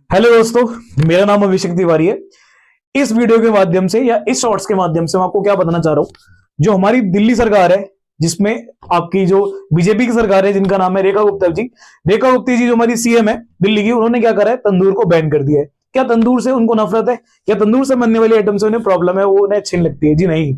Hello दोस्तों, मेरा नाम अभिषेक तिवारी है। इस वीडियो के माध्यम से या इस शॉर्ट्स के माध्यम से मैं आपको क्या बताना चाह रहा हूं, जो हमारी दिल्ली सरकार है, जिसमें आपकी जो बीजेपी की सरकार है, जिनका नाम है रेखा गुप्ता जी। रेखा गुप्ता जी जो हमारी सीएम है दिल्ली की, उन्होंने क्या करा है, तंदूर को बैन कर दिया है। क्या तंदूर से उनको नफरत है या तंदूर से बनने वाली आइटम से उन्हें प्रॉब्लम है, वो उन्हें अच्छी नहीं लगती है? जी नहीं,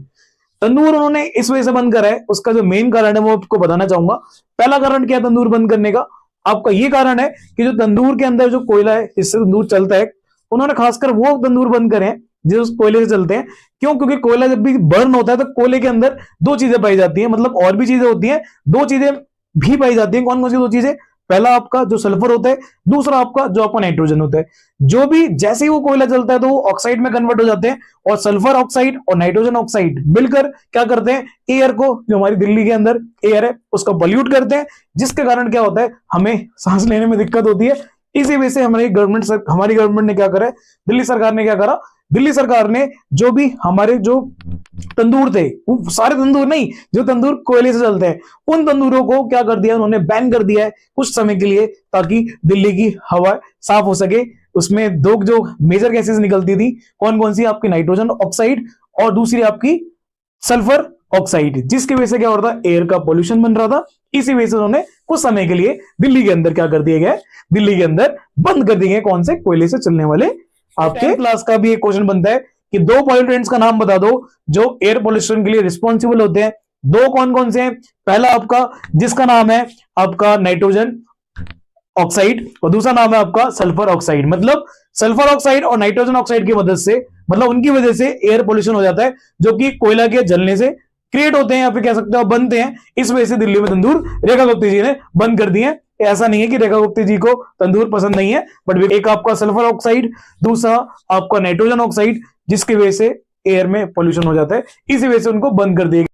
तंदूर उन्होंने इस वजह से बंद करा है। उसका जो मेन कारण है वो आपको बताना चाहूंगा। पहला कारण क्या है तंदूर बंद करने का? आपका ये कारण है कि जो तंदूर के अंदर जो कोयला है, जिससे तंदूर चलता है, उन्होंने खासकर वो तंदूर बंद करे हैं जो उस कोयले से चलते हैं। क्यों? क्योंकि कोयला जब भी बर्न होता है तो कोयले के अंदर दो चीजें पाई जाती हैं, मतलब और भी चीजें होती हैं, दो चीजें भी पाई जाती हैं। कौन कौन सी दो चीजें? पहला आपका जो सल्फर होता है, दूसरा आपका जो आपका नाइट्रोजन होता है। जो भी जैसे ही वो कोयला चलता है तो वो ऑक्साइड में कन्वर्ट हो जाते हैं, और सल्फर ऑक्साइड और नाइट्रोजन ऑक्साइड मिलकर क्या करते हैं, एयर को, जो हमारी दिल्ली के अंदर एयर है, उसको पॉल्यूट करते हैं, जिसके कारण क्या होता है, हमें सांस लेने में दिक्कत होती है। इसी वजह से हमारी गवर्नमेंट ने क्या करा, दिल्ली सरकार ने क्या करा, दिल्ली सरकार ने जो भी हमारे जो तंदूर थे, वो सारे तंदूर नहीं, जो तंदूर कोयले से चलते हैं, उन तंदूरों को क्या कर दिया, उन्होंने बैन कर दिया है कुछ समय के लिए, ताकि दिल्ली की हवा साफ हो सके। उसमें दो जो मेजर गैसेस निकलती थी, कौन कौन सी? आपकी नाइट्रोजन ऑक्साइड और दूसरी आपकी सल्फर ऑक्साइड, जिसकी वजह से क्या हो रहा था, एयर का पोल्यूशन बन रहा था। इसी वजह से उन्होंने कुछ समय के लिए दिल्ली के अंदर क्या कर दिया गया, दिल्ली के अंदर बंद कर दिए गए कौन से? कोयले से चलने वाले। आपके क्लास का भी एक क्वेश्चन बनता है कि दो पॉल्यूटेंट्स का नाम बता दो जो एयर पोल्यूशन के लिए रिस्पॉन्सिबल होते हैं। दो कौन कौन से हैं? पहला आपका जिसका नाम है आपका नाइट्रोजन ऑक्साइड, और दूसरा नाम है आपका सल्फर ऑक्साइड। मतलब सल्फर ऑक्साइड और नाइट्रोजन ऑक्साइड की मदद से, मतलब उनकी वजह से एयर पोल्यूशन हो जाता है, जो कि कोयला के जलने से क्रिएट होते हैं, या फिर कह सकते हो बनते हैं। इस वजह से दिल्ली में तंदूर रेखा गुप्ता जी ने बंद कर दिए हैं। ऐसा नहीं है कि रेखा गुप्ता जी को तंदूर पसंद नहीं है, बट एक आपका सल्फर ऑक्साइड, दूसरा आपका नाइट्रोजन ऑक्साइड, जिसकी वजह से एयर में पोल्यूशन हो जाता है, इसी वजह से उनको बंद कर दिया।